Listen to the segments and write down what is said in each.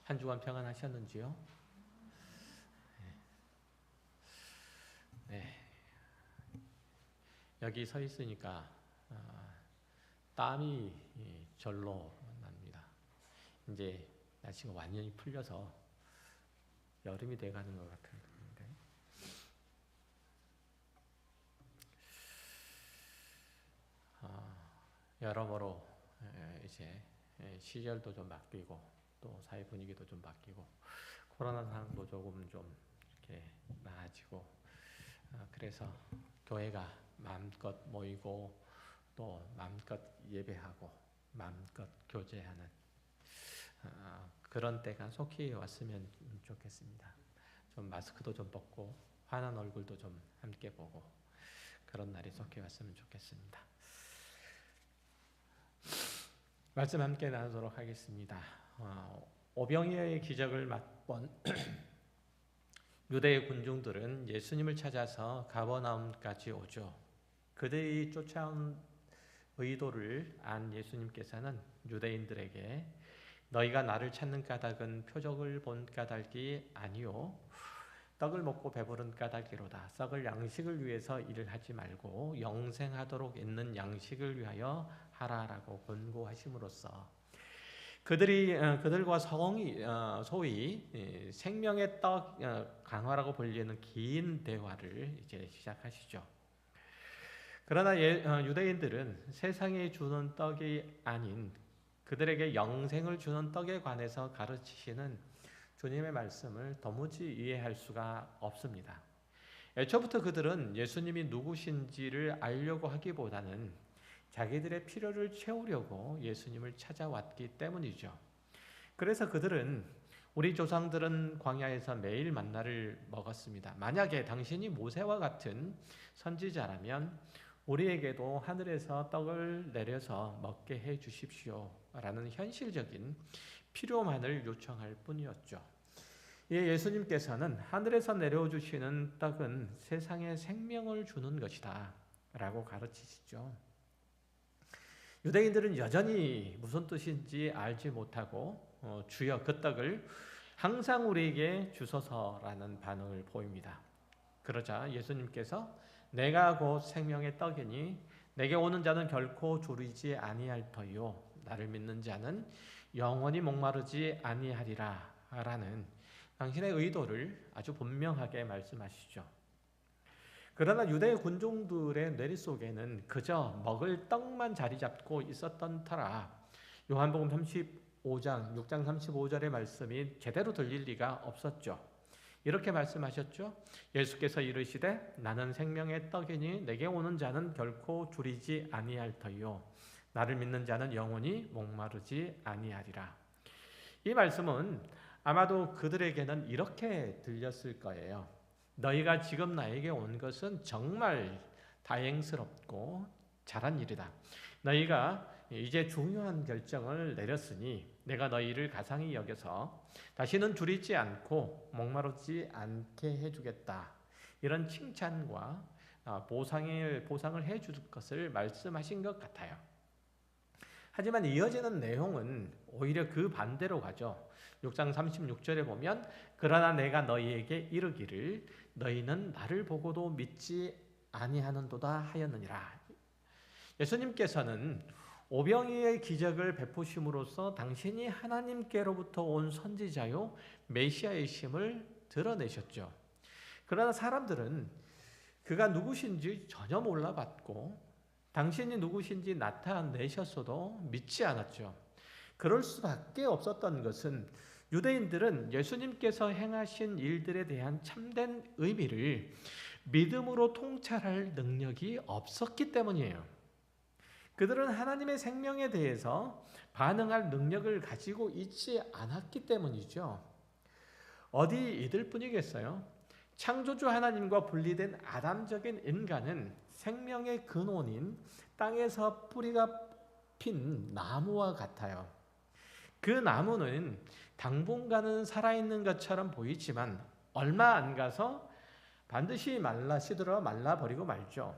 한 주간 평안하셨는지요? 네. 여기 서 있으니까 땀이 절로 납니다. 이제 날씨가 완전히 풀려서 여름이 돼가는 것 같은 느낌인데, 여러모로 이제 시절도 좀 바뀌고 또 사회 분위기도 좀 바뀌고 코로나 상황도 조금 좀 이렇게 나아지고, 그래서 교회가 마음껏 모이고 또 마음껏 예배하고 마음껏 교제하는 그런 때가 속히 왔으면 좋겠습니다. 좀 마스크도 좀 벗고 환한 얼굴도 좀 함께 보고 그런 날이 속히 왔으면 좋겠습니다. 말씀 함께 나누도록 하겠습니다. 오병이어의 기적을 맛본 유대의 군중들은 예수님을 찾아서 가버나움까지 오죠. 그들이 쫓아온 의도를 안 예수님께서는 유대인들에게 너희가 나를 찾는 까닭은 표적을 본 까닭이 아니요 떡을 먹고 배부른 까닭이로다. 썩을 양식을 위해서 일을 하지 말고 영생하도록 있는 양식을 위하여 하라라고 권고하심으로써 그들과 소위 생명의 떡 강화라고 불리는 긴 대화를 이제 시작하시죠. 그러나 유대인들은 세상에 주는 떡이 아닌 그들에게 영생을 주는 떡에 관해서 가르치시는 주님의 말씀을 도무지 이해할 수가 없습니다. 애초부터 그들은 예수님이 누구신지를 알려고 하기보다는 자기들의 필요를 채우려고 예수님을 찾아왔기 때문이죠. 그래서 그들은 우리 조상들은 광야에서 매일 만나를 먹었습니다. 만약에 당신이 모세와 같은 선지자라면 우리에게도 하늘에서 떡을 내려서 먹게 해 주십시오 라는 현실적인 필요만을 요청할 뿐이었죠. 예수님께서는 하늘에서 내려주시는 떡은 세상에 생명을 주는 것이다 라고 가르치시죠. 유대인들은 여전히 무슨 뜻인지 알지 못하고 주여 그 떡을 항상 우리에게 주소서라는 반응을 보입니다. 그러자 예수님께서 내가 곧 생명의 떡이니 내게 오는 자는 결코 졸이지 아니할 터요 나를 믿는 자는 영원히 목마르지 아니하리라 라는 당신의 의도를 아주 분명하게 말씀하시죠. 그러나 유대 군종들의 뇌리 속에는 그저 먹을 떡만 자리 잡고 있었던 터라 요한복음 35장 6장 35절의 말씀이 제대로 들릴 리가 없었죠. 이렇게 말씀하셨죠. 예수께서 이르시되 나는 생명의 떡이니 내게 오는 자는 결코 줄이지 아니할 터요 나를 믿는 자는 영원히 목마르지 아니하리라. 이 말씀은 아마도 그들에게는 이렇게 들렸을 거예요. 너희가 지금 나에게 온 것은 정말 다행스럽고 잘한 일이다. 너희가 이제 중요한 결정을 내렸으니 내가 너희를 가상히 여겨서 다시는 줄이지 않고 목마르지 않게 해주겠다. 이런 칭찬과 보상을 해줄 것을 말씀하신 것 같아요. 하지만 이어지는 내용은 오히려 그 반대로 가죠. 6장 36절에 보면 그러나 내가 너희에게 이르기를 너희는 나를 보고도 믿지 아니하는도다 하였느니라. 예수님께서는 오병이의 기적을 베푸심으로써 당신이 하나님께로부터 온 선지자요 메시아이심을 드러내셨죠. 그러나 사람들은 그가 누구신지 전혀 몰라봤고 당신이 누구신지 나타내셨어도 믿지 않았죠. 그럴 수밖에 없었던 것은 유대인들은 예수님께서 행하신 일들에 대한 참된 의미를 믿음으로 통찰할 능력이 없었기 때문이에요. 그들은 하나님의 생명에 대해서 반응할 능력을 가지고 있지 않았기 때문이죠. 어디 이들 뿐이겠어요? 창조주 하나님과 분리된 아담적인 인간은 생명의 근원인 땅에서 뿌리가 핀 나무와 같아요. 그 나무는 당분간은 살아있는 것처럼 보이지만 얼마 안 가서 반드시 시들어 말라버리고 말죠.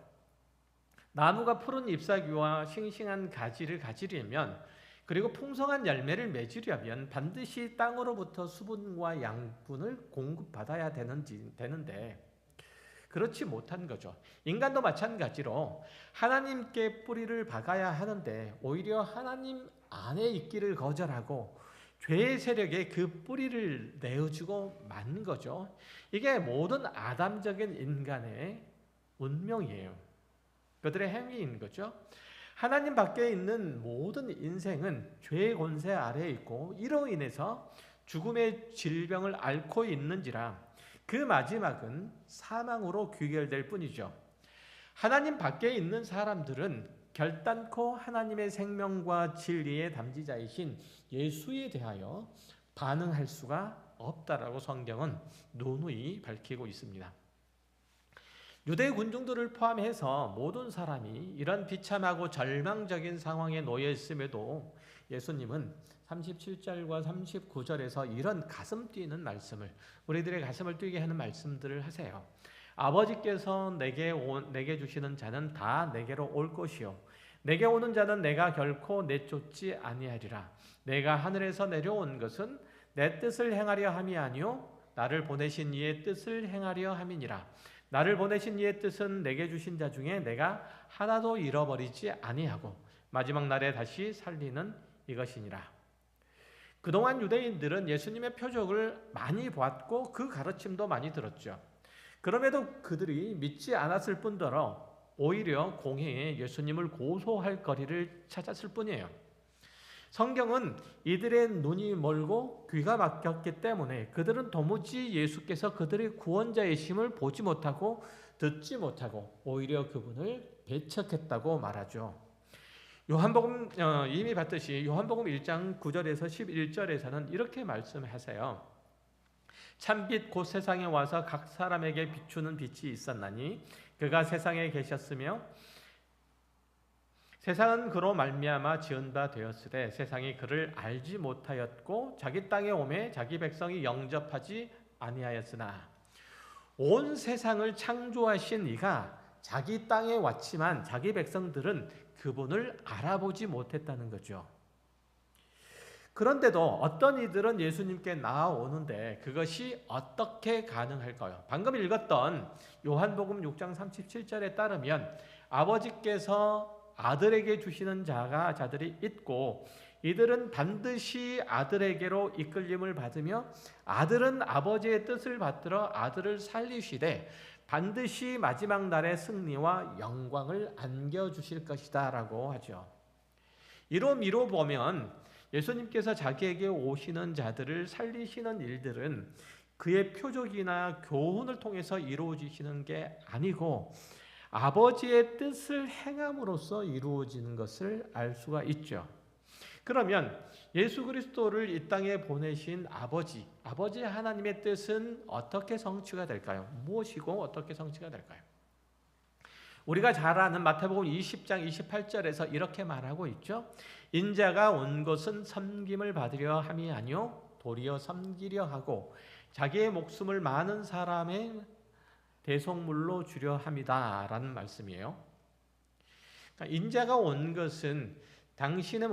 나무가 푸른 잎사귀와 싱싱한 가지를 가지려면 그리고 풍성한 열매를 맺으려면 반드시 땅으로부터 수분과 양분을 공급받아야 되는데 그렇지 못한 거죠. 인간도 마찬가지로 하나님께 뿌리를 박아야 하는데 오히려 하나님 안에 있기를 거절하고 죄의 세력에 그 뿌리를 내어주고 만 거죠. 이게 모든 아담적인 인간의 운명이에요. 그들의 행위인 거죠. 하나님 밖에 있는 모든 인생은 죄의 권세 아래에 있고 이로 인해서 죽음의 질병을 앓고 있는지라 그 마지막은 사망으로 귀결될 뿐이죠. 하나님 밖에 있는 사람들은 결단코 하나님의 생명과 진리의 담지자이신 예수에 대하여 반응할 수가 없다라고 성경은 누누이 밝히고 있습니다. 유대 군중들을 포함해서 모든 사람이 이런 비참하고 절망적인 상황에 놓여 있음에도 예수님은 37절과 39절에서 이런 가슴 뛰는 말씀을, 우리들의 가슴을 뛰게 하는 말씀들을 하세요. 아버지께서 내게 주시는 자는 다 내게로 올 것이요 내게 오는 자는 내가 결코 내쫓지 아니하리라. 내가 하늘에서 내려온 것은 내 뜻을 행하려 함이 아니요 나를 보내신 이의 뜻을 행하려 함이니라. 나를 보내신 이의 뜻은 내게 주신 자 중에 내가 하나도 잃어버리지 아니하고 마지막 날에 다시 살리는 이것이니라. 그동안 유대인들은 예수님의 표적을 많이 보았고 그 가르침도 많이 들었죠. 그럼에도 그들이 믿지 않았을 뿐더러 오히려 공회에 예수님을 고소할 거리를 찾았을 뿐이에요. 성경은 이들의 눈이 멀고 귀가 막혔기 때문에 그들은 도무지 예수께서 그들의 구원자의 심을 보지 못하고 듣지 못하고 오히려 그분을 배척했다고 말하죠. 요한복음 이미 봤듯이 요한복음 1장 9절에서 11절에서는 이렇게 말씀하세요. 참빛 곧 세상에 와서 각 사람에게 비추는 빛이 있었나니 그가 세상에 계셨으며 세상은 그로 말미암아 지은 바 되었으되 세상이 그를 알지 못하였고 자기 땅에 오매 자기 백성이 영접하지 아니하였으나 온 세상을 창조하신 이가 자기 땅에 왔지만 자기 백성들은 그분을 알아보지 못했다는 거죠. 그런데도 어떤 이들은 예수님께 나아오는데 그것이 어떻게 가능할까요? 방금 읽었던 요한복음 6장 37절에 따르면 아버지께서 아들에게 주시는 자들이 있고 이들은 반드시 아들에게로 이끌림을 받으며 아들은 아버지의 뜻을 받들어 아들을 살리시되 반드시 마지막 날의 승리와 영광을 안겨주실 것이다 라고 하죠. 이로 보면 예수님께서 자기에게 오시는 자들을 살리시는 일들은 그의 표적이나 교훈을 통해서 이루어지시는 게 아니고 아버지의 뜻을 행함으로써 이루어지는 것을 알 수가 있죠. 그러면 예수 그리스도를 이 땅에 보내신 아버지 하나님의 뜻은 어떻게 성취가 될까요? 무엇이고 어떻게 성취가 될까요? 우리가 잘 아는 마태복음 20장 28절에서 이렇게 말하고 있죠. 인자가 온 것은 섬김을 받으려 함이 아니요 도리어 섬기려 하고 자기의 목숨을 많은 사람의 대속물로 주려 함이다 라는 말씀이에요. 그러니까 인자가 온 것은 당신의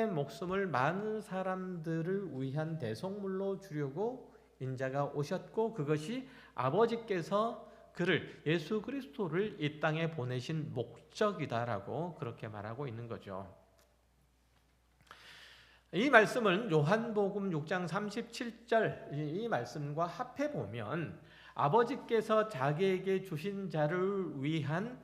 목숨을 많은 사람들을 위한 대속물로 주려고 인자가 오셨고 그것이 아버지께서 그를 예수 그리스도를 이 땅에 보내신 목적이다라고 그렇게 말하고 있는 거죠. 이 말씀은 요한복음 6장 37절 이 말씀과 합해 보면 아버지께서 자기에게 주신 자를 위한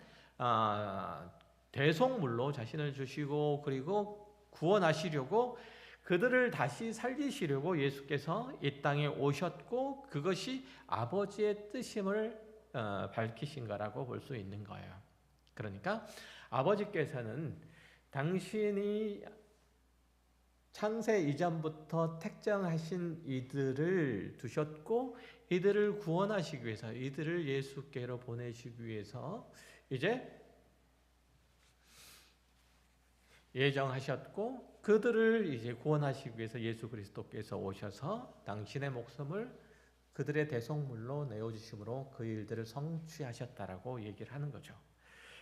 대속물로 자신을 주시고 그리고 구원하시려고 그들을 다시 살리시려고 예수께서 이 땅에 오셨고 그것이 아버지의 뜻임을 밝히신 거라고 볼 수 있는 거예요. 그러니까 아버지께서는 당신이 창세 이전부터 택정하신 이들을 두셨고 이들을 구원하시기 위해서 이들을 예수께로 보내시기 위해서 이제 예정하셨고 그들을 이제 구원하시기 위해서 예수 그리스도께서 오셔서 당신의 목숨을 그들의 대속물로 내어주심으로 그 일들을 성취하셨다라고 얘기를 하는 거죠.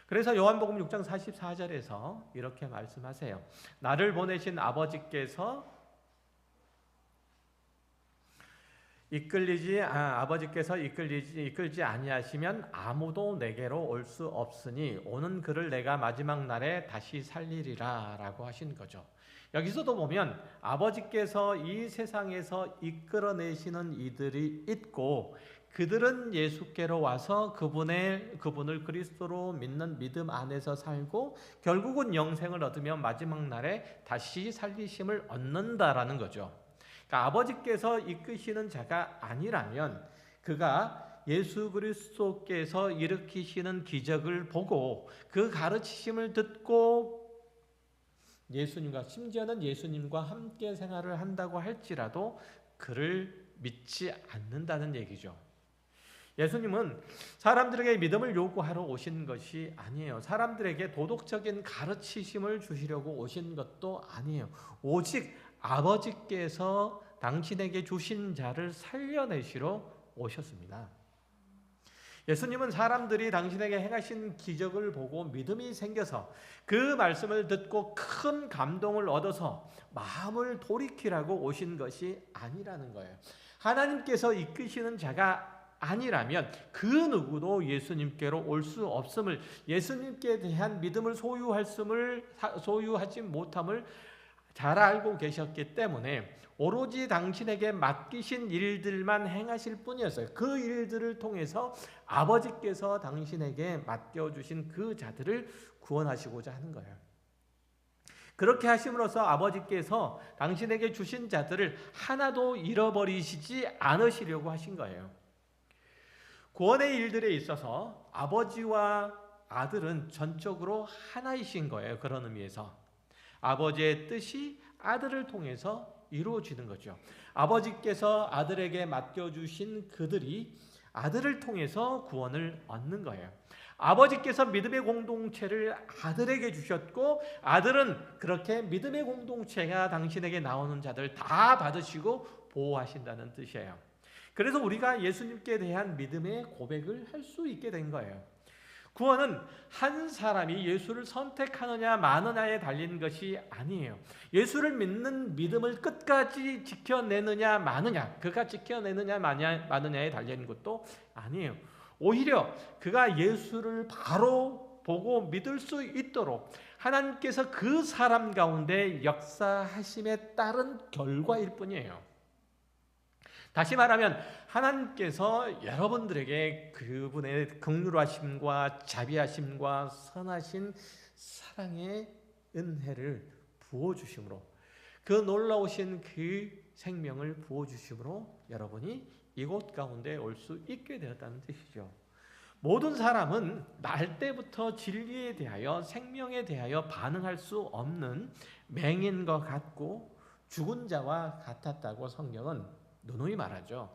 그래서 요한복음 6장 44절에서 이렇게 말씀하세요. 나를 보내신 아버지께서 이끌지 아니하시면 아무도 내게로 올 수 없으니 오는 그를 내가 마지막 날에 다시 살리리라 라고 하신 거죠. 여기서도 보면 아버지께서 이 세상에서 이끌어내시는 이들이 있고 그들은 예수께로 와서 그분을 그리스도로 믿는 믿음 안에서 살고 결국은 영생을 얻으며 마지막 날에 다시 살리심을 얻는다라는 거죠. 그러니까 아버지께서 이끄시는 자가 아니라면 그가 예수 그리스도께서 일으키시는 기적을 보고 그 가르치심을 듣고 심지어는 예수님과 함께 생활을 한다고 할지라도 그를 믿지 않는다는 얘기죠. 예수님은 사람들에게 믿음을 요구하러 오신 것이 아니에요. 사람들에게 도덕적인 가르치심을 주시려고 오신 것도 아니에요. 오직 아버지께서 당신에게 주신 자를 살려내시러 오셨습니다. 예수님은 사람들이 당신에게 행하신 기적을 보고 믿음이 생겨서 그 말씀을 듣고 큰 감동을 얻어서 마음을 돌이키라고 오신 것이 아니라는 거예요. 하나님께서 이끄시는 자가 아니라면 그 누구도 예수님께로 올 수 없음을, 예수님께 대한 믿음을 소유하지 못함을 잘 알고 계셨기 때문에 오로지 당신에게 맡기신 일들만 행하실 뿐이었어요. 그 일들을 통해서 아버지께서 당신에게 맡겨주신 그 자들을 구원하시고자 하는 거예요. 그렇게 하심으로써 아버지께서 당신에게 주신 자들을 하나도 잃어버리시지 않으시려고 하신 거예요. 구원의 일들에 있어서 아버지와 아들은 전적으로 하나이신 거예요. 그런 의미에서 아버지의 뜻이 아들을 통해서 이루어지는 거죠. 아버지께서 아들에게 맡겨주신 그들이 아들을 통해서 구원을 얻는 거예요. 아버지께서 믿음의 공동체를 아들에게 주셨고 아들은 그렇게 믿음의 공동체가 당신에게 나오는 자들 다 받으시고 보호하신다는 뜻이에요. 그래서 우리가 예수님께 대한 믿음의 고백을 할 수 있게 된 거예요. 구원은 한 사람이 예수를 선택하느냐 마느냐에 달린 것이 아니에요. 예수를 믿는 믿음을 끝까지 지켜내느냐 마느냐, 그가 지켜내느냐 마느냐에 달린 것도 아니에요. 오히려 그가 예수를 바로 보고 믿을 수 있도록 하나님께서 그 사람 가운데 역사하심에 따른 결과일 뿐이에요. 다시 말하면 하나님께서 여러분들에게 그분의 긍휼하심과 자비하심과 선하신 사랑의 은혜를 부어주심으로, 그 놀라우신 그 생명을 부어주심으로 여러분이 이곳 가운데 올 수 있게 되었다는 뜻이죠. 모든 사람은 날 때부터 진리에 대하여 생명에 대하여 반응할 수 없는 맹인과 같고 죽은 자와 같았다고 성경은 누누이 말하죠.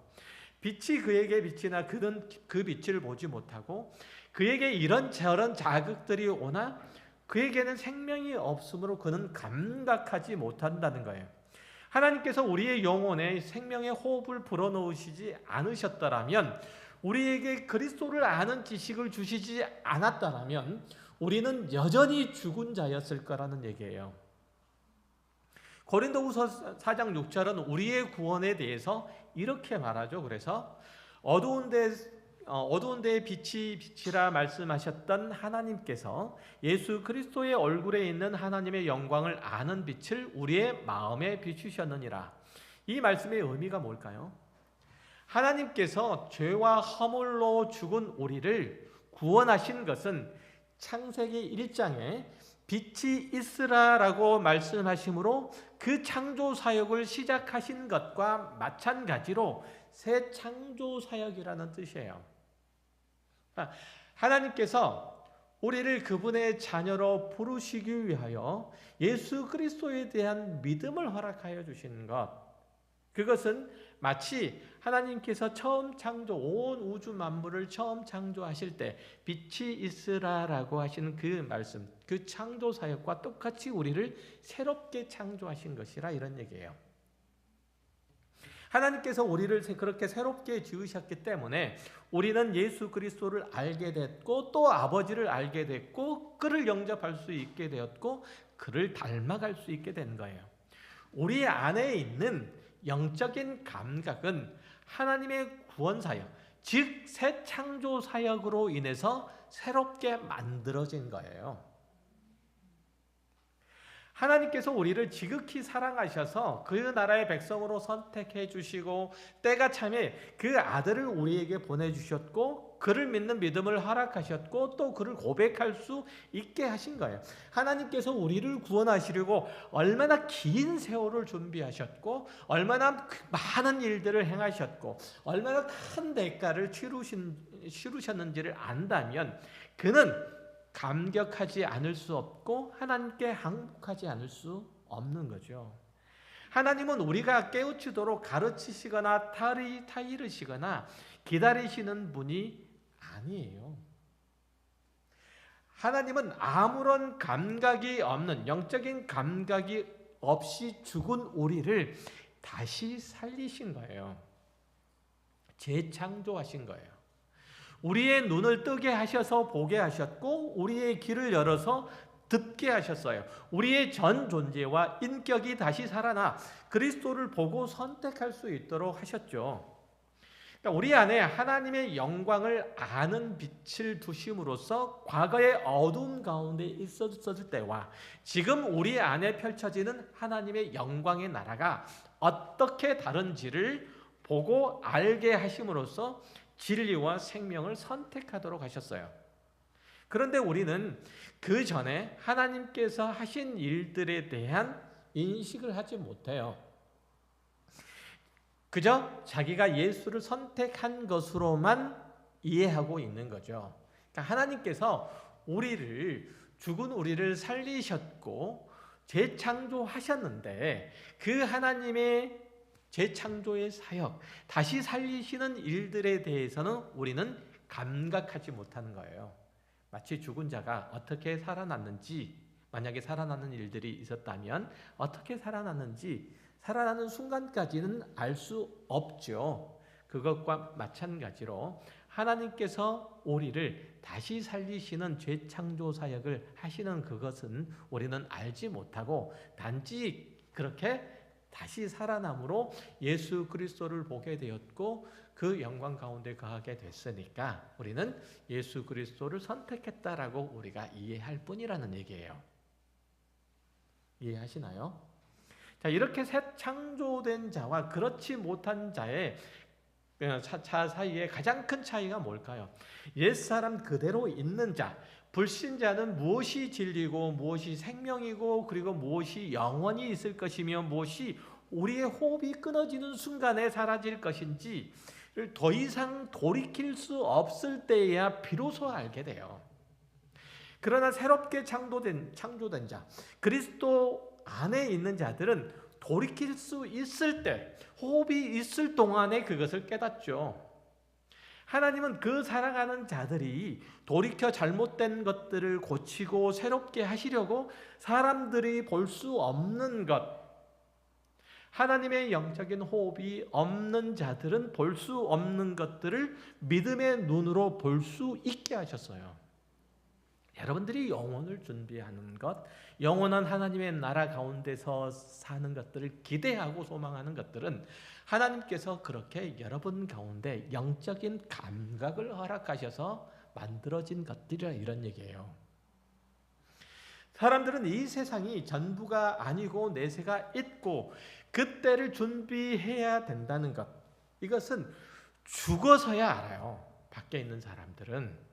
빛이 그에게 비치나 그는 그 빛을 보지 못하고 그에게 이런저런 자극들이 오나 그에게는 생명이 없으므로 그는 감각하지 못한다는 거예요. 하나님께서 우리의 영혼에 생명의 호흡을 불어넣으시지 않으셨더라면, 우리에게 그리스도를 아는 지식을 주시지 않았더라면 우리는 여전히 죽은 자였을 거라는 얘기예요. 고린도후서 4장 6절은 우리의 구원에 대해서 이렇게 말하죠. 그래서 어두운 데에 빛이라 말씀하셨던 하나님께서 예수 그리스도의 얼굴에 있는 하나님의 영광을 아는 빛을 우리의 마음에 비추셨느니라. 이 말씀의 의미가 뭘까요? 하나님께서 죄와 허물로 죽은 우리를 구원하신 것은 창세기 1장에 빛이 있으라라고 말씀하심으로 그 창조 사역을 시작하신 것과 마찬가지로 새 창조 사역이라는 뜻이에요. 하나님께서 우리를 그분의 자녀로 부르시기 위하여 예수 그리스도에 대한 믿음을 허락하여 주신 것, 그것은 마치 하나님께서 처음 온 우주 만물을 처음 창조하실 때 빛이 있으라라고 하시는 그 말씀, 그 창조 사역과 똑같이 우리를 새롭게 창조하신 것이라 이런 얘기예요. 하나님께서 우리를 그렇게 새롭게 지으셨기 때문에 우리는 예수 그리스도를 알게 됐고 또 아버지를 알게 됐고 그를 영접할 수 있게 되었고 그를 닮아갈 수 있게 된 거예요. 우리 안에 있는 영적인 감각은 하나님의 구원 사역, 즉 새 창조 사역으로 인해서 새롭게 만들어진 거예요. 하나님께서 우리를 지극히 사랑하셔서 그 나라의 백성으로 선택해 주시고 때가 참에 그 아들을 우리에게 보내주셨고 그를 믿는 믿음을 허락하셨고 또 그를 고백할 수 있게 하신 거예요. 하나님께서 우리를 구원하시려고 얼마나 긴 세월을 준비하셨고 얼마나 많은 일들을 행하셨고 얼마나 큰 대가를 치르셨는지를 안다면 그는 감격하지 않을 수 없고 하나님께 항복하지 않을 수 없는 거죠. 하나님은 우리가 깨우치도록 가르치시거나 타이르시거나 기다리시는 분이 아니에요. 하나님은 아무런 감각이 없는, 영적인 감각이 없이 죽은 우리를 다시 살리신 거예요. 재창조하신 거예요. 우리의 눈을 뜨게 하셔서 보게 하셨고 우리의 귀를 열어서 듣게 하셨어요. 우리의 전 존재와 인격이 다시 살아나 그리스도를 보고 선택할 수 있도록 하셨죠. 그러니까 우리 안에 하나님의 영광을 아는 빛을 두심으로써 과거의 어두운 가운데 있었을 때와 지금 우리 안에 펼쳐지는 하나님의 영광의 나라가 어떻게 다른지를 보고 알게 하심으로써 진리와 생명을 선택하도록 하셨어요. 그런데 우리는 그 전에 하나님께서 하신 일들에 대한 인식을 하지 못해요. 그저 자기가 예수를 선택한 것으로만 이해하고 있는 거죠. 그러니까 하나님께서 죽은 우리를 살리셨고 재창조하셨는데 그 하나님의 재창조의 사역, 다시 살리시는 일들에 대해서는 우리는 감각하지 못하는 거예요. 마치 죽은 자가 어떻게 살아났는지, 만약에 살아나는 일들이 있었다면 어떻게 살아났는지 살아나는 순간까지는 알 수 없죠. 그것과 마찬가지로 하나님께서 우리를 다시 살리시는 재창조 사역을 하시는 그것은 우리는 알지 못하고 단지 그렇게 다시 살아남으로 예수 그리스도를 보게 되었고 그 영광 가운데 거하게 됐으니까 우리는 예수 그리스도를 선택했다라고 우리가 이해할 뿐이라는 얘기예요. 이해하시나요? 자, 이렇게 새 창조된 자와 그렇지 못한 자의 차 사이에 가장 큰 차이가 뭘까요? 옛사람 그대로 있는 자, 불신자는 무엇이 진리고 무엇이 생명이고 그리고 무엇이 영원히 있을 것이며 무엇이 우리의 호흡이 끊어지는 순간에 사라질 것인지를 더 이상 돌이킬 수 없을 때에야 비로소 알게 돼요. 그러나 새롭게 창조된 자, 그리스도 안에 있는 자들은 돌이킬 수 있을 때, 호흡이 있을 동안에 그것을 깨닫죠. 하나님은 그 살아가는 자들이 돌이켜 잘못된 것들을 고치고 새롭게 하시려고 사람들이 볼 수 없는 것, 하나님의 영적인 호흡이 없는 자들은 볼 수 없는 것들을 믿음의 눈으로 볼 수 있게 하셨어요. 여러분들이 영혼을 준비하는 것, 영원한 하나님의 나라 가운데서 사는 것들을 기대하고 소망하는 것들은 하나님께서 그렇게 여러분 가운데 영적인 감각을 허락하셔서 만들어진 것들이라 이런 얘기예요. 사람들은 이 세상이 전부가 아니고 내세가 있고 그때를 준비해야 된다는 것, 이것은 죽어서야 알아요. 밖에 있는 사람들은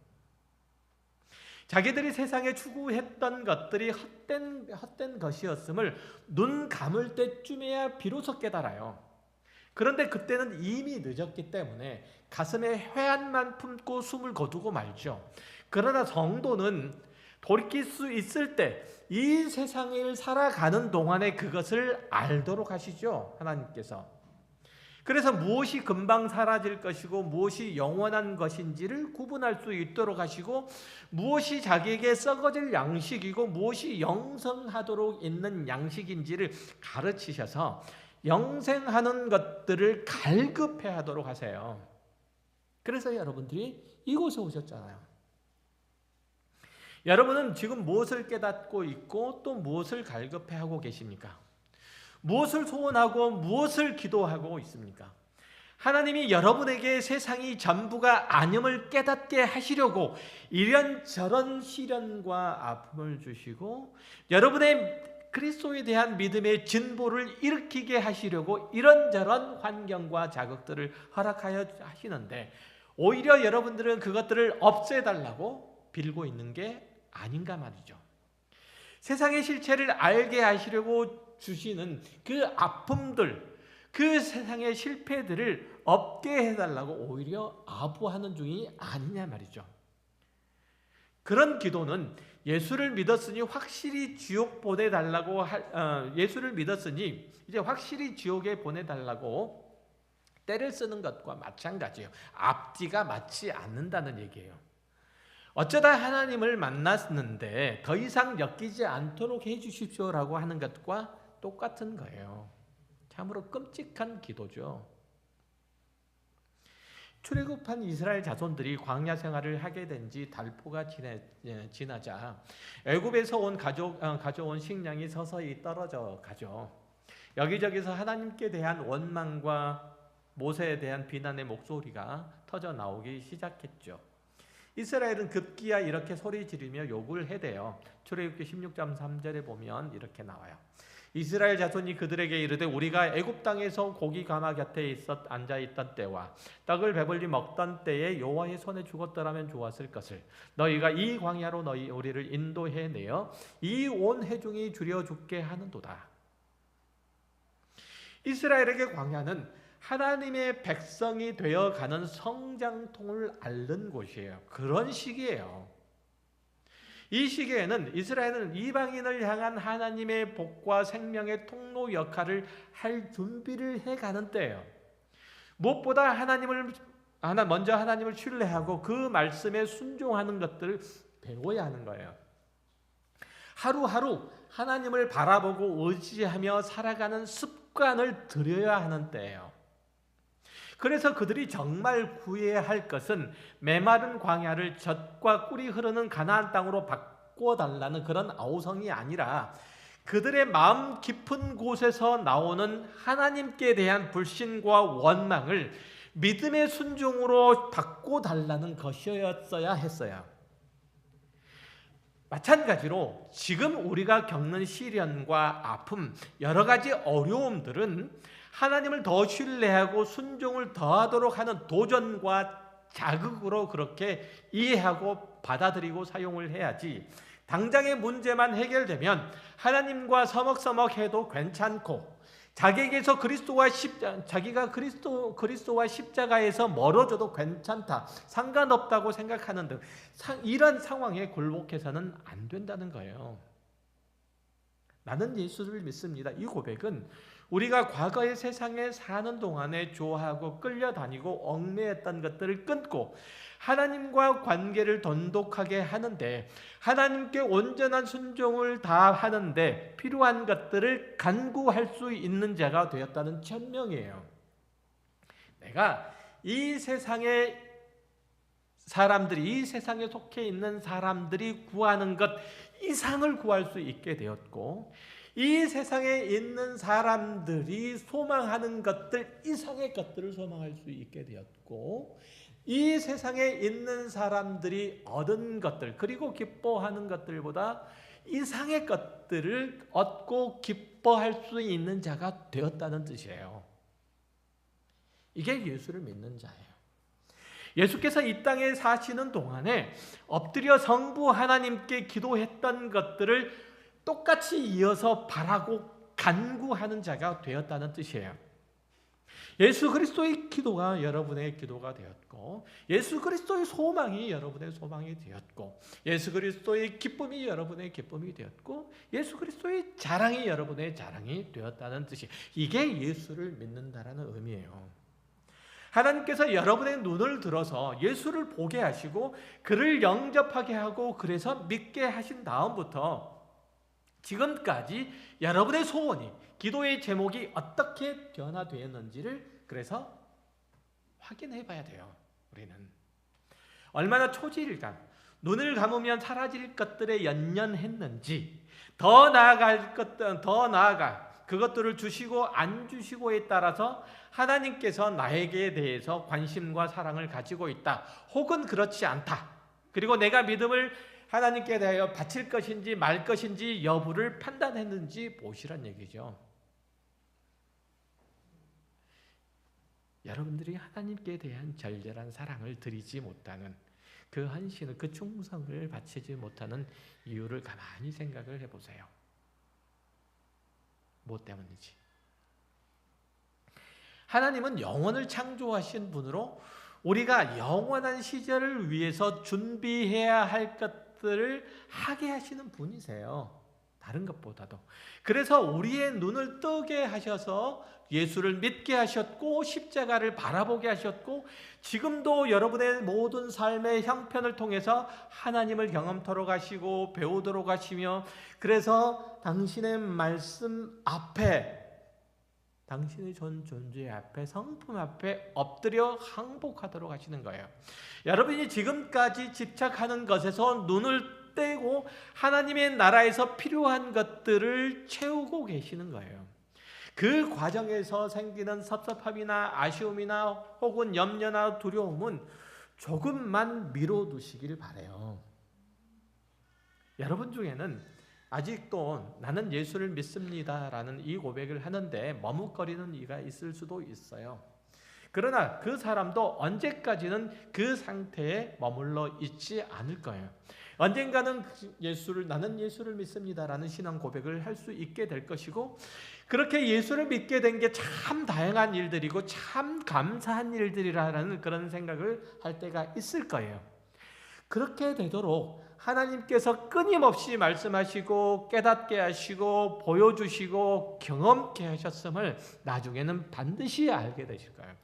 자기들이 세상에 추구했던 것들이 헛된 것이었음을 눈 감을 때쯤에야 비로소 깨달아요. 그런데 그때는 이미 늦었기 때문에 가슴에 회한만 품고 숨을 거두고 말죠. 그러나 성도는 돌이킬 수 있을 때 이 세상을 살아가는 동안에 그것을 알도록 하시죠. 하나님께서. 그래서 무엇이 금방 사라질 것이고 무엇이 영원한 것인지를 구분할 수 있도록 하시고 무엇이 자기에게 썩어질 양식이고 무엇이 영성하도록 있는 양식인지를 가르치셔서 영생하는 것들을 갈급해 하도록 하세요. 그래서 여러분들이 이곳에 오셨잖아요. 여러분은 지금 무엇을 깨닫고 있고 또 무엇을 갈급해 하고 계십니까? 무엇을 소원하고 무엇을 기도하고 있습니까? 하나님이 여러분에게 세상이 전부가 아님을 깨닫게 하시려고 이런저런 시련과 아픔을 주시고 여러분의 그리스도에 대한 믿음의 진보를 일으키게 하시려고 이런저런 환경과 자극들을 허락하여 하시는데 오히려 여러분들은 그것들을 없애달라고 빌고 있는 게 아닌가 말이죠. 세상의 실체를 알게 하시려고 주시는 그 아픔들, 그 세상의 실패들을 없게 해달라고 오히려 아부하는 중이 아니냐 말이죠. 그런 기도는 예수를 믿었으니 확실히 지옥 보내달라고 예수를 믿었으니 이제 확실히 지옥에 보내달라고 때를 쓰는 것과 마찬가지예요. 앞뒤가 맞지 않는다는 얘기예요. 어쩌다 하나님을 만났는데 더 이상 엮이지 않도록 해주십시오라고 하는 것과 똑같은 거예요. 참으로 끔찍한 기도죠. 출애굽한 이스라엘 자손들이 광야 생활을 하게 된 지 달포가 지나자 애굽에서 가져온 식량이 서서히 떨어져 가죠. 여기저기서 하나님께 대한 원망과 모세에 대한 비난의 목소리가 터져 나오기 시작했죠. 이스라엘은 급기야 이렇게 소리 지르며 욕을 해대요. 출애굽기 16장 3절에 보면 이렇게 나와요. 이스라엘 자손이 그들에게 이르되 우리가 애굽 땅에서 고기 가마 곁에 앉아 있던 때와 떡을 배불리 먹던 때에 여호와의 손에 죽었더라면 좋았을 것을 너희가 이 광야로 우리를 인도해 내어 이 온 회중이 줄여 죽게 하는도다. 이스라엘에게 광야는 하나님의 백성이 되어가는 성장통을 앓는 곳이에요. 그런 시기예요. 이 시기에는 이스라엘은 이방인을 향한 하나님의 복과 생명의 통로 역할을 할 준비를 해가는 때예요. 무엇보다 먼저 하나님을 신뢰하고 그 말씀에 순종하는 것들을 배워야 하는 거예요. 하루하루 하나님을 바라보고 의지하며 살아가는 습관을 들여야 하는 때예요. 그래서 그들이 정말 구해야 할 것은 메마른 광야를 젖과 꿀이 흐르는 가나안 땅으로 바꿔달라는 그런 아우성이 아니라 그들의 마음 깊은 곳에서 나오는 하나님께 대한 불신과 원망을 믿음의 순종으로 바꿔달라는 것이었어야 했어요. 마찬가지로 지금 우리가 겪는 시련과 아픔, 여러 가지 어려움들은 하나님을 더 신뢰하고 순종을 더하도록 하는 도전과 자극으로 그렇게 이해하고 받아들이고 사용을 해야지 당장의 문제만 해결되면 하나님과 서먹서먹해도 괜찮고 자기에게서 자기가 그리스도와 십자가에서 멀어져도 괜찮다, 상관없다고 생각하는 등 이런 상황에 굴복해서는 안 된다는 거예요. 나는 예수를 믿습니다. 이 고백은 우리가 과거의 세상에 사는 동안에 좋아하고 끌려다니고 얽매였던 것들을 끊고 하나님과 관계를 돈독하게 하는데 하나님께 온전한 순종을 다하는데 필요한 것들을 간구할 수 있는 자가 되었다는 천명이에요. 내가 이 세상에 속해 있는 사람들이 구하는 것 이상을 구할 수 있게 되었고 이 세상에 있는 사람들이 소망하는 것들 이상의 것들을 소망할 수 있게 되었고 이 세상에 있는 사람들이 얻은 것들 그리고 기뻐하는 것들보다 이상의 것들을 얻고 기뻐할 수 있는 자가 되었다는 뜻이에요. 이게 예수를 믿는 자예요. 예수께서 이 땅에 사시는 동안에 엎드려 성부 하나님께 기도했던 것들을 똑같이 이어서 바라고 간구하는 자가 되었다는 뜻이에요. 예수 그리스도의 기도가 여러분의 기도가 되었고 예수 그리스도의 소망이 여러분의 소망이 되었고 예수 그리스도의 기쁨이 여러분의 기쁨이 되었고 예수 그리스도의 자랑이 여러분의 자랑이 되었다는 뜻이 이게 예수를 믿는다라는 의미예요. 하나님께서 여러분의 눈을 들어서 예수를 보게 하시고 그를 영접하게 하고 그래서 믿게 하신 다음부터 지금까지 여러분의 소원이, 기도의 제목이 어떻게 변화되었는지를 그래서 확인해 봐야 돼요. 우리는 얼마나 초지일간 눈을 감으면 사라질 것들에 연연했는지, 더 나아가 그것들을 주시고 안 주시고에 따라서 하나님께서 나에게 대해서 관심과 사랑을 가지고 있다, 혹은 그렇지 않다, 그리고 내가 믿음을 하나님께 대하여 바칠 것인지 말 것인지 여부를 판단했는지 보시란 얘기죠. 여러분들이 하나님께 대한 절절한 사랑을 드리지 못하는, 그 헌신을, 그 충성을 바치지 못하는 이유를 가만히 생각을 해보세요. 뭐 때문인지. 하나님은 영원을 창조하신 분으로 우리가 영원한 시절을 위해서 준비해야 할 것들을 하게 하시는 분이세요. 다른 것보다도. 그래서 우리의 눈을 뜨게 하셔서 예수를 믿게 하셨고, 십자가를 바라보게 하셨고, 지금도 여러분의 모든 삶의 형편을 통해서 하나님을 경험토록 하시고 배우도록 하시며, 그래서 당신의 말씀 앞에, 당신의 존재 앞에, 성품 앞에 엎드려 항복하도록 하시는 거예요. 여러분이 지금까지 집착하는 것에서 눈을 떼고 하나님의 나라에서 필요한 것들을 채우고 계시는 거예요. 그 과정에서 생기는 섭섭함이나 아쉬움이나 혹은 염려나 두려움은 조금만 미뤄두시길 바라요. 여러분 중에는 아직도 나는 예수를 믿습니다라는 이 고백을 하는데 머뭇거리는 이가 있을 수도 있어요. 그러나 그 사람도 언제까지는 그 상태에 머물러 있지 않을 거예요. 언젠가는 나는 예수를 믿습니다라는 신앙 고백을 할 수 있게 될 것이고, 그렇게 예수를 믿게 된 게 참 다양한 일들이고 참 감사한 일들이라는 그런 생각을 할 때가 있을 거예요. 그렇게 되도록 하나님께서 끊임없이 말씀하시고 깨닫게 하시고 보여주시고 경험케 하셨음을 나중에는 반드시 알게 되실 거예요.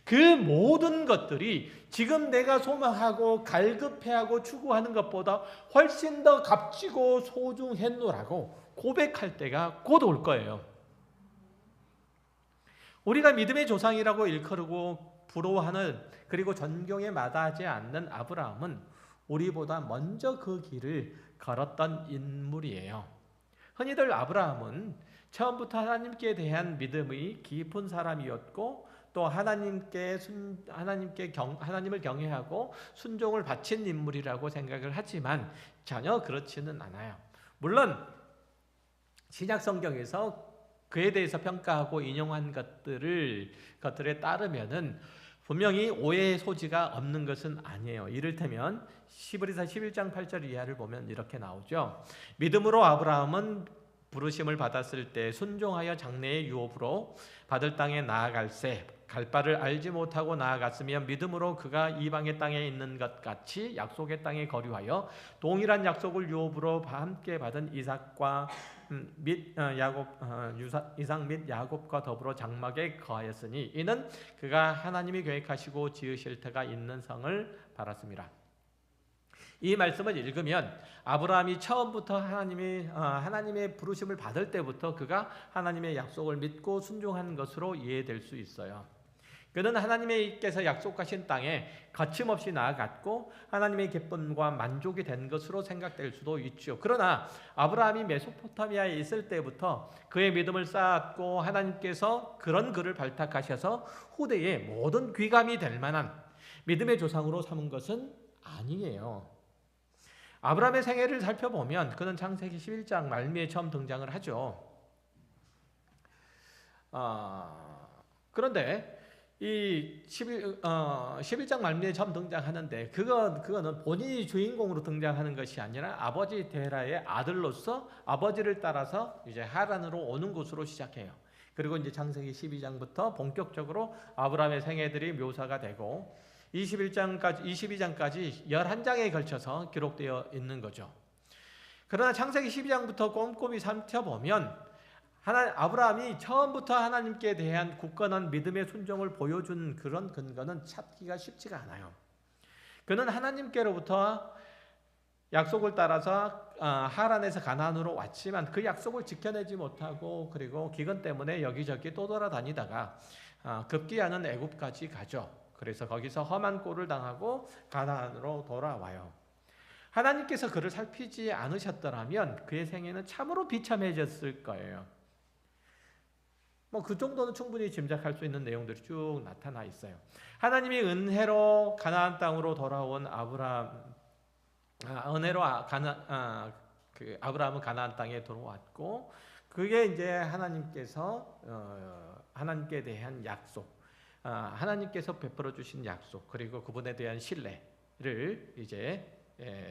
그 모든 것들이 지금 내가 소망하고 갈급해하고 추구하는 것보다 훨씬 더 값지고 소중했노라고 고백할 때가 곧 올 거예요. 우리가 믿음의 조상이라고 일컬고 부러워하는, 그리고 존경에 마다하지 않는 아브라함은 우리보다 먼저 그 길을 걸었던 인물이에요. 흔히들 아브라함은 처음부터 하나님께 대한 믿음이 깊은 사람이었고, 또 하나님을 경외하고 순종을 바친 인물이라고 생각을 하지만 전혀 그렇지는 않아요. 물론 신약 성경에서 그에 대해서 평가하고 인용한 것들에 따르면은 분명히 오해의 소지가 없는 것은 아니에요. 이를테면 히브리서 11장 8절 이하를 보면 이렇게 나오죠. 믿음으로 아브라함은 부르심을 받았을 때 순종하여 장래의 유업으로 받을 땅에 나아갈새 갈 바를 알지 못하고 나아갔으며, 믿음으로 그가 이방의 땅에 있는 것 같이 약속의 땅에 거류하여 동일한 약속을 유업으로 함께 받은 이삭 및 야곱과 더불어 장막에 거하였으니 이는 그가 하나님이 계획하시고 지으실 터가 있는 성을 바랐습니다. 이 말씀을 읽으면 아브라함이 처음부터 하나님의 부르심을 받을 때부터 그가 하나님의 약속을 믿고 순종한 것으로 이해될 수 있어요. 그는 하나님께서 약속하신 땅에 거침없이 나아갔고 하나님의 기쁨과 만족이 된 것으로 생각될 수도 있죠. 그러나 아브라함이 메소포타미아에 있을 때부터 그의 믿음을 쌓았고 하나님께서 그런 그를 발탁하셔서 후대에 모든 귀감이 될 만한 믿음의 조상으로 삼은 것은 아니에요. 아브라함의 생애를 살펴보면 그는 창세기 11장 말미에 처음 등장을 하죠. 그런데 이 11장 말미에 처음 등장하는데 그거는 본인이 주인공으로 등장하는 것이 아니라 아버지 데라의 아들로서 아버지를 따라서 이제 하란으로 오는 곳으로 시작해요. 그리고 이제 창세기 12장부터 본격적으로 아브라함의 생애들이 묘사가 되고 22장까지 11장에 걸쳐서 기록되어 있는 거죠. 그러나 창세기 12장부터 꼼꼼히 살펴보면 아브라함이 처음부터 하나님께 대한 굳건한 믿음의 순종을 보여준 그런 근거는 찾기가 쉽지가 않아요. 그는 하나님께로부터 약속을 따라서 하란에서 가나안으로 왔지만 그 약속을 지켜내지 못하고 그리고 기근 때문에 여기저기 또 돌아다니다가 급기야는 애굽까지 가죠. 그래서 거기서 험한 꼴을 당하고 가나안으로 돌아와요. 하나님께서 그를 살피지 않으셨더라면 그의 생애는 참으로 비참해졌을 거예요. 그 정도는 충분히 짐작할 수 있는 내용들이 쭉 나타나 있어요. 하나님이 은혜로 가나안 땅으로 돌아온 아브라함은 가나안 땅에 들어왔고, 그게 이제 하나님께 대한 약속, 하나님께서 베풀어 주신 약속, 그리고 그분에 대한 신뢰를 이제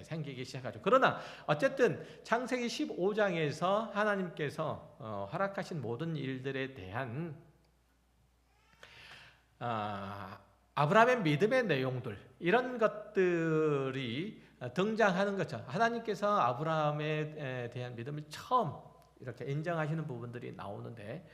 생기기 시작하죠. 그러나 어쨌든 창세기 15장에서 하나님께서 허락하신 모든 일들에 대한 아브라함의 믿음의 내용들, 이런 것들이 등장하는 거죠. 하나님께서 아브라함에 대한 믿음을 처음 이렇게 인정하시는 부분들이 나오는데,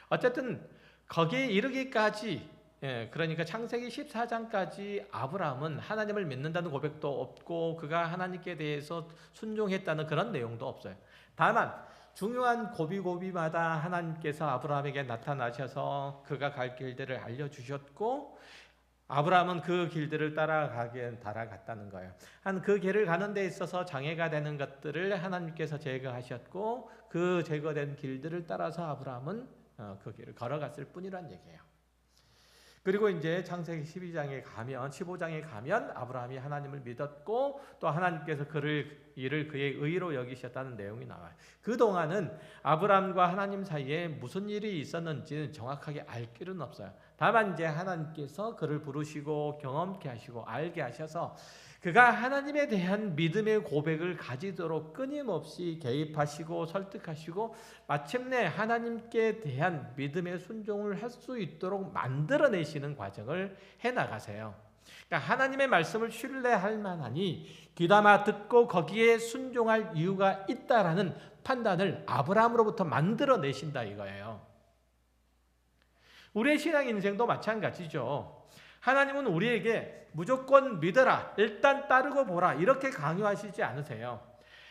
어쨌든 거기에 이르기까지, 그러니까 창세기 14장까지 아브라함은 하나님을 믿는다는 고백도 없고 그가 하나님께 대해서 순종했다는 그런 내용도 없어요. 다만 중요한 고비고비마다 하나님께서 아브라함에게 나타나셔서 그가 갈 길들을 알려주셨고, 아브라함은 그 길들을 따라갔다는 거예요. 그 길을 가는 데 있어서 장애가 되는 것들을 하나님께서 제거하셨고, 그 제거된 길들을 따라서 아브라함은 그 길을 걸어갔을 뿐이란 얘기예요. 그리고 이제 창세기 15장에 가면 아브라함이 하나님을 믿었고, 또 하나님께서 이를 그의 의로 여기셨다는 내용이 나와요. 그동안은 아브라함과 하나님 사이에 무슨 일이 있었는지는 정확하게 알 길은 없어요. 다만 이제 하나님께서 그를 부르시고 경험케 하시고 알게 하셔서 그가 하나님에 대한 믿음의 고백을 가지도록 끊임없이 개입하시고 설득하시고, 마침내 하나님께 대한 믿음의 순종을 할 수 있도록 만들어내시는 과정을 해나가세요. 그러니까 하나님의 말씀을 신뢰할 만하니 귀담아 듣고 거기에 순종할 이유가 있다라는 판단을 아브라함으로부터 만들어내신다 이거예요. 우리의 신앙 인생도 마찬가지죠. 하나님은 우리에게 무조건 믿어라, 일단 따르고 보라, 이렇게 강요하시지 않으세요.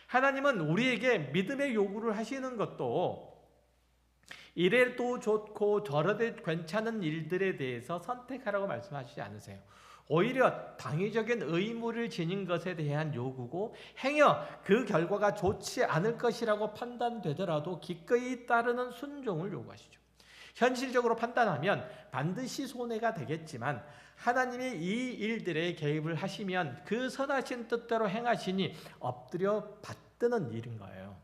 하나님은 우리에게 믿음의 요구를 하시는 것도 이래도 좋고 저래도 괜찮은 일들에 대해서 선택하라고 말씀하시지 않으세요. 오히려 당위적인 의무를 지닌 것에 대한 요구고, 행여 그 결과가 좋지 않을 것이라고 판단되더라도 기꺼이 따르는 순종을 요구하시죠. 현실적으로 판단하면 반드시 손해가 되겠지만 하나님이 이 일들에 개입을 하시면 그 선하신 뜻대로 행하시니 엎드려 받드는 일인 거예요.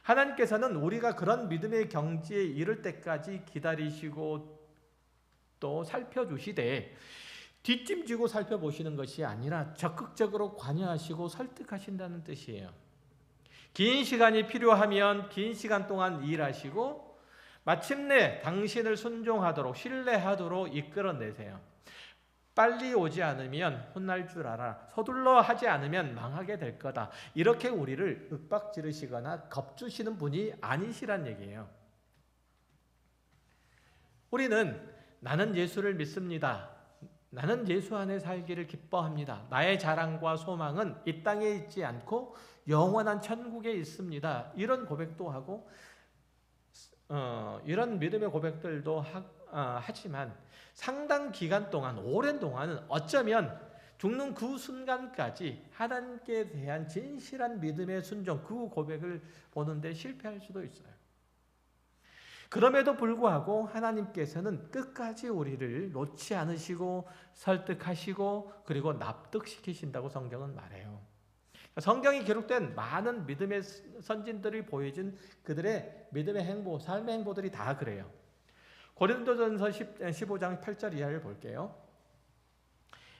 하나님께서는 우리가 그런 믿음의 경지에 이를 때까지 기다리시고 또 살펴주시되, 뒷짐지고 살펴보시는 것이 아니라 적극적으로 관여하시고 설득하신다는 뜻이에요. 긴 시간이 필요하면 긴 시간 동안 일하시고 마침내 당신을 순종하도록 신뢰하도록 이끌어내세요. 빨리 오지 않으면 혼날 줄 알아. 서둘러 하지 않으면 망하게 될 거다. 이렇게 우리를 윽박지르시거나 겁주시는 분이 아니시란 얘기예요. 우리는 나는 예수를 믿습니다. 나는 예수 안에 살기를 기뻐합니다. 나의 자랑과 소망은 이 땅에 있지 않고 영원한 천국에 있습니다. 이런 고백도 하고 이런 믿음의 고백들도 하지만 상당 기간 동안, 오랜 동안은 어쩌면 죽는 그 순간까지 하나님께 대한 진실한 믿음의 순종, 그 고백을 보는데 실패할 수도 있어요. 그럼에도 불구하고 하나님께서는 끝까지 우리를 놓지 않으시고 설득하시고 그리고 납득시키신다고 성경은 말해요. 성경이 기록된 많은 믿음의 선진들이 보여준 그들의 믿음의 행보, 삶의 행보들이 다 그래요. 고린도전서 15장 8절 이하를 볼게요.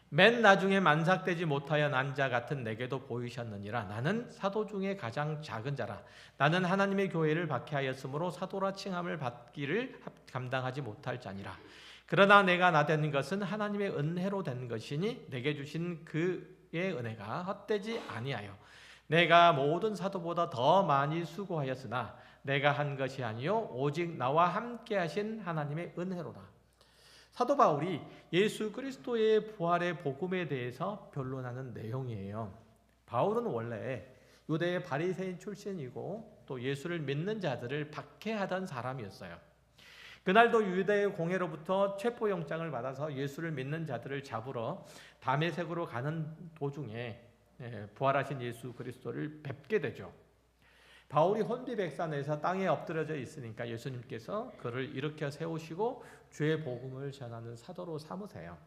맨 나중에 만삭되지 못하여 난 자 같은 내게도 보이셨느니라. 나는 사도 중에 가장 작은 자라. 나는 하나님의 교회를 박해하였으므로 사도라 칭함을 받기를 감당하지 못할 자니라. 그러나 내가 나된 것은 하나님의 은혜로 된 것이니 내게 주신 그의 은혜가 헛되지 아니하여 내가 모든 사도보다 더 많이 수고하였으나 내가 한 것이 아니요 오직 나와 함께 하신 하나님의 은혜로다. 사도 바울이 예수 그리스도의 부활의 복음에 대해서 변론하는 내용이에요. 바울은 원래 유대의 바리새인 출신이고 또 예수를 믿는 자들을 박해하던 사람이었어요. 그날도 유대의 공회로부터 체포영장을 받아서 예수를 믿는 자들을 잡으러 다메섹으로 가는 도중에 부활하신 예수 그리스도를 뵙게 되죠. 바울이 혼비백산에서 땅에 엎드려져 있으니까 예수님께서 그를 일으켜 세우시고 주의 복음을 전하는 사도로 삼으세요.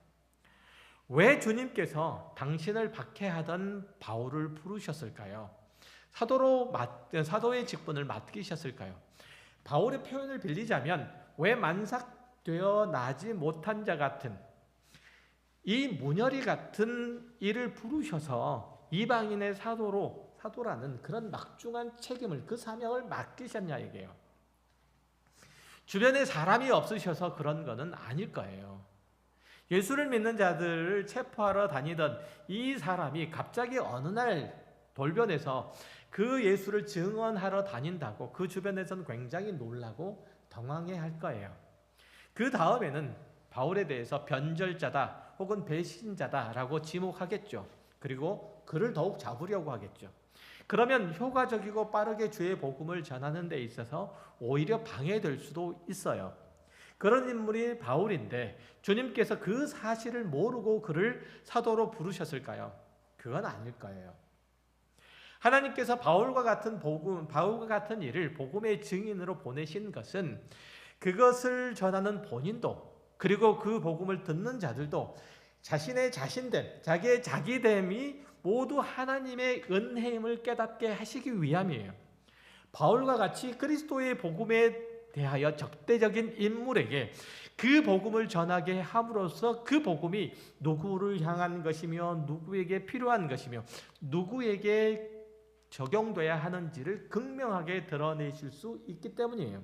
왜 주님께서 당신을 박해하던 바울을 부르셨을까요? 사도의 직분을 맡기셨을까요? 바울의 표현을 빌리자면 왜 만삭되어 나지 못한 자 같은 이 문열이 같은 이를 부르셔서 이방인의 사도라는 그런 막중한 책임을, 그 사명을 맡기셨냐 이게요. 주변에 사람이 없으셔서 그런 거는 아닐 거예요. 예수를 믿는 자들을 체포하러 다니던 이 사람이 갑자기 어느 날 돌변해서 그 예수를 증언하러 다닌다고 그 주변에서는 굉장히 놀라고 당황해할 거예요. 그 다음에는 바울에 대해서 변절자다 혹은 배신자다라고 지목하겠죠. 그리고 그를 더욱 잡으려고 하겠죠. 그러면 효과적이고 빠르게 주의 복음을 전하는 데 있어서 오히려 방해될 수도 있어요. 그런 인물이 바울인데 주님께서 그 사실을 모르고 그를 사도로 부르셨을까요? 그건 아닐 거예요. 하나님께서 바울과 같은 일을 복음의 증인으로 보내신 것은 그것을 전하는 본인도 그리고 그 복음을 듣는 자들도 자신의 자신됨, 자기의 자기됨이 모두 하나님의 은혜임을 깨닫게 하시기 위함이에요. 바울과 같이 그리스도의 복음에 대하여 적대적인 인물에게 그 복음을 전하게 함으로써 그 복음이 누구를 향한 것이며 누구에게 필요한 것이며 누구에게 적용돼야 하는지를 극명하게 드러내실 수 있기 때문이에요.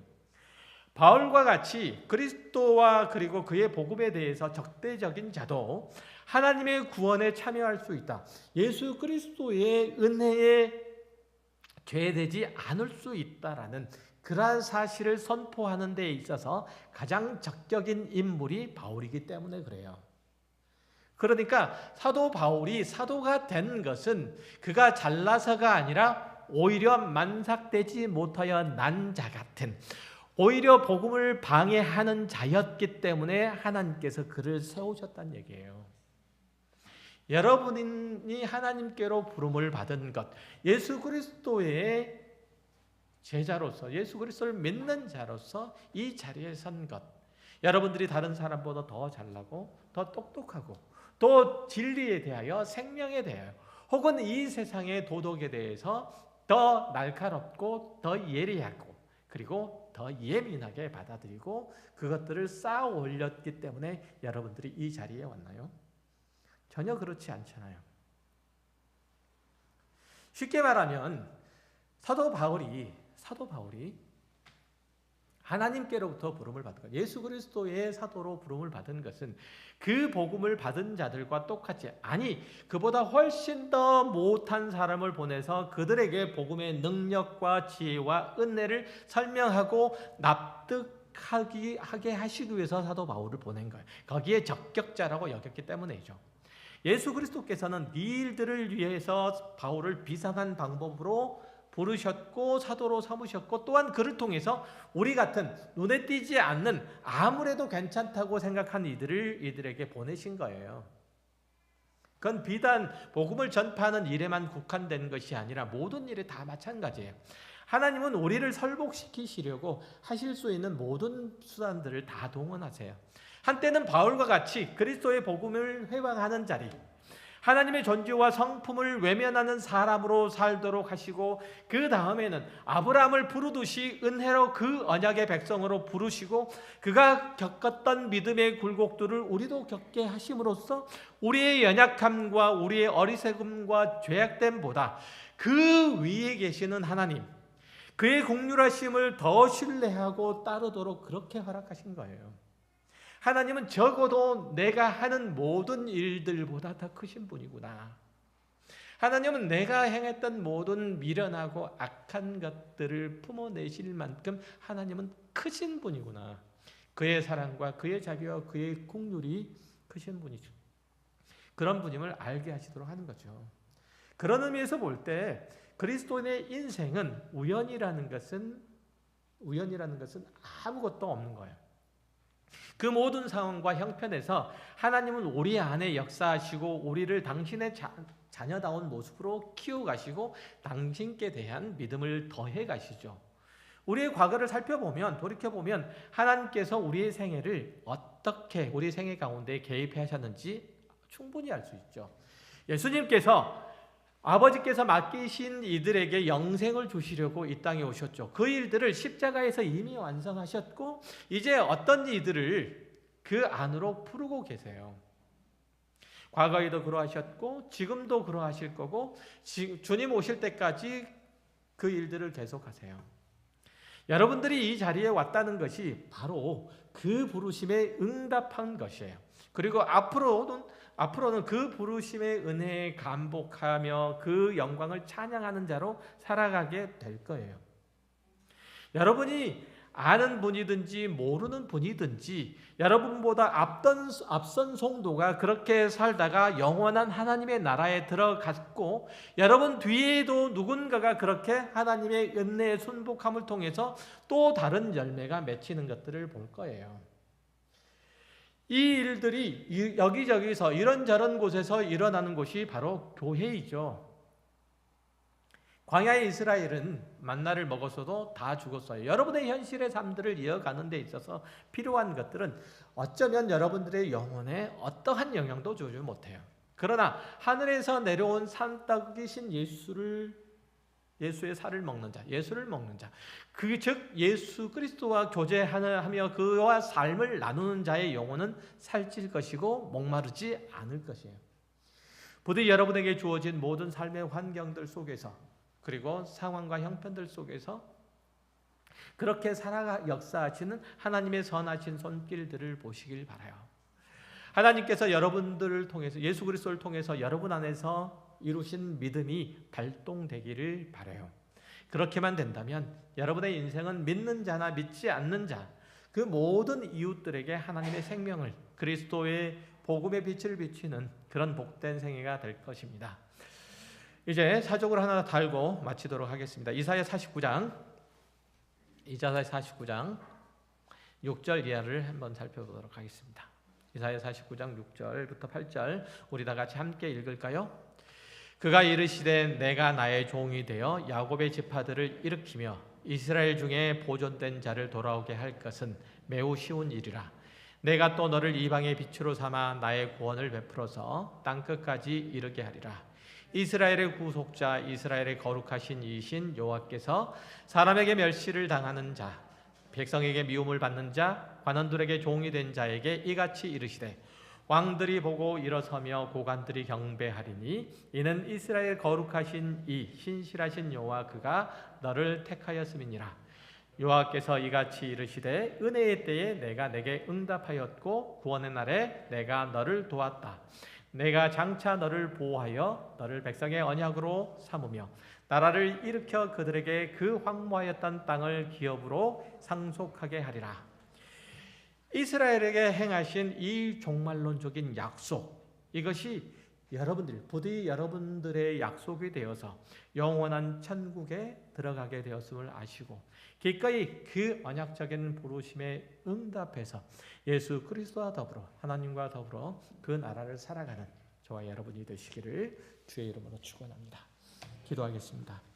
바울과 같이 그리스도와 그리고 그의 복음에 대해서 적대적인 자도 하나님의 구원에 참여할 수 있다. 예수 그리스도의 은혜에 죄되지 않을 수 있다라는 그러한 사실을 선포하는 데 있어서 가장 적격인 인물이 바울이기 때문에 그래요. 그러니까 사도 바울이 사도가 된 것은 그가 잘나서가 아니라 오히려 만삭되지 못하여 난 자 같은, 오히려 복음을 방해하는 자였기 때문에 하나님께서 그를 세우셨다는 얘기예요. 여러분이 하나님께로 부름을 받은 것, 예수 그리스도의 제자로서, 예수 그리스도를 믿는 자로서 이 자리에 선 것, 여러분들이 다른 사람보다 더 잘나고 더 똑똑하고 또 진리에 대하여, 생명에 대하여, 혹은 이 세상의 도덕에 대해서 더 날카롭고 더 예리하고 그리고 더 예민하게 받아들이고 그것들을 쌓아 올렸기 때문에 여러분들이 이 자리에 왔나요? 전혀 그렇지 않잖아요. 쉽게 말하면 사도 바울이 하나님께로부터 부름을 받은 것, 예수 그리스도의 사도로 부름을 받은 것은 그 복음을 받은 자들과 똑같이, 아니 그보다 훨씬 더 못한 사람을 보내서 그들에게 복음의 능력과 지혜와 은혜를 설명하고 납득하게 하시기 위해서 사도 바울을 보낸 거예요. 거기에 적격자라고 여겼기 때문이죠. 예수 그리스도께서는 이 일들을 위해서 바울을 비상한 방법으로 부르셨고 사도로 삼으셨고, 또한 그를 통해서 우리 같은 눈에 띄지 않는 아무래도 괜찮다고 생각한 이들에게 보내신 거예요. 그건 비단 복음을 전파하는 일에만 국한된 것이 아니라 모든 일에 다 마찬가지예요. 하나님은 우리를 설복시키시려고 하실 수 있는 모든 수단들을 다 동원하세요. 한때는 바울과 같이 그리스도의 복음을 회방하는 자리, 하나님의 존재와 성품을 외면하는 사람으로 살도록 하시고, 그 다음에는 아브라함을 부르듯이 은혜로 그 언약의 백성으로 부르시고 그가 겪었던 믿음의 굴곡들을 우리도 겪게 하심으로써 우리의 연약함과 우리의 어리석음과 죄악됨보다 그 위에 계시는 하나님, 그의 긍휼하심을 더 신뢰하고 따르도록 그렇게 허락하신 거예요. 하나님은 적어도 내가 하는 모든 일들보다 더 크신 분이구나. 하나님은 내가 행했던 모든 미련하고 악한 것들을 품어내실 만큼 하나님은 크신 분이구나. 그의 사랑과 그의 자비와 그의 긍휼이 크신 분이죠. 그런 분임을 알게 하시도록 하는 거죠. 그런 의미에서 볼 때 그리스도인의 인생은 우연이라는 것은 아무것도 없는 거예요. 그 모든 상황과 형편에서 하나님은 우리 안에 역사하시고 우리를 당신의 자녀다운 모습으로 키워가시고 당신께 대한 믿음을 더해 가시죠. 우리의 과거를 살펴보면, 돌이켜보면 하나님께서 우리의 생애를 어떻게 우리 생애 가운데 개입해 하셨는지 충분히 알 수 있죠. 예수님께서 아버지께서 맡기신 이들에게 영생을 주시려고 이 땅에 오셨죠. 그 일들을 십자가에서 이미 완성하셨고 이제 어떤 이들을 그 안으로 부르고 계세요. 과거에도 그러하셨고 지금도 그러하실 거고 주님 오실 때까지 그 일들을 계속하세요. 여러분들이 이 자리에 왔다는 것이 바로 그 부르심에 응답한 것이에요. 그리고 앞으로는 그 부르심의 은혜에 감복하며 그 영광을 찬양하는 자로 살아가게 될 거예요. 여러분이 아는 분이든지 모르는 분이든지 여러분보다 앞선 성도가 그렇게 살다가 영원한 하나님의 나라에 들어갔고 여러분 뒤에도 누군가가 그렇게 하나님의 은혜의 순복함을 통해서 또 다른 열매가 맺히는 것들을 볼 거예요. 이 일들이 여기저기서 이런저런 곳에서 일어나는 곳이 바로 교회이죠. 광야의 이스라엘은 만나를 먹었어도 다 죽었어요. 여러분의 현실의 삶들을 이어가는 데 있어서 필요한 것들은 어쩌면 여러분들의 영혼에 어떠한 영향도 주지 못해요. 그러나 하늘에서 내려온 산떡이신 예수의 살을 먹는 자, 예수를 먹는 자, 즉 예수 그리스도와 교제하며 그와 삶을 나누는 자의 영혼은 살찔 것이고 목마르지 않을 것이에요. 부디 여러분에게 주어진 모든 삶의 환경들 속에서 그리고 상황과 형편들 속에서 그렇게 살아가 역사하시는 하나님의 선하신 손길들을 보시길 바라요. 하나님께서 여러분들을 통해서 예수 그리스도를 통해서 여러분 안에서 이루신 믿음이 발동되기를 바라요. 그렇게만 된다면 여러분의 인생은 믿는 자나 믿지 않는 자, 그 모든 이웃들에게 하나님의 생명을 그리스도의 복음의 빛을 비추는 그런 복된 생애가 될 것입니다. 이제 사족을 하나 달고 마치도록 하겠습니다. 이사야 49장 6절 이하를 한번 살펴보도록 하겠습니다. 이사야 49장 6절부터 8절 우리 다 같이 함께 읽을까요? 그가 이르시되 내가 나의 종이 되어 야곱의 지파들을 일으키며 이스라엘 중에 보존된 자를 돌아오게 할 것은 매우 쉬운 일이라. 내가 또 너를 이방의 빛으로 삼아 나의 구원을 베풀어서 땅끝까지 이르게 하리라. 이스라엘의 구속자, 이스라엘의 거룩하신 이신 여호와께서 사람에게 멸시를 당하는 자, 백성에게 미움을 받는 자, 관원들에게 종이 된 자에게 이같이 이르시되 왕들이 보고 일어서며 고관들이 경배하리니 이는 이스라엘 거룩하신 이 신실하신 여호와 그가 너를 택하였음이니라. 여호와께서 이같이 이르시되 은혜의 때에 내가 내게 응답하였고 구원의 날에 내가 너를 도왔다. 내가 장차 너를 보호하여 너를 백성의 언약으로 삼으며 나라를 일으켜 그들에게 그 황무하였던 땅을 기업으로 상속하게 하리라. 이스라엘에게 행하신 이 종말론적인 약속, 이것이 부디 여러분들의 약속이 되어서 영원한 천국에 들어가게 되었음을 아시고 기꺼이 그 언약적인 부르심에 응답해서 예수 그리스도와 더불어 하나님과 더불어 그 나라를 살아가는 저와 여러분이 되시기를 주의 이름으로 축원합니다. 기도하겠습니다.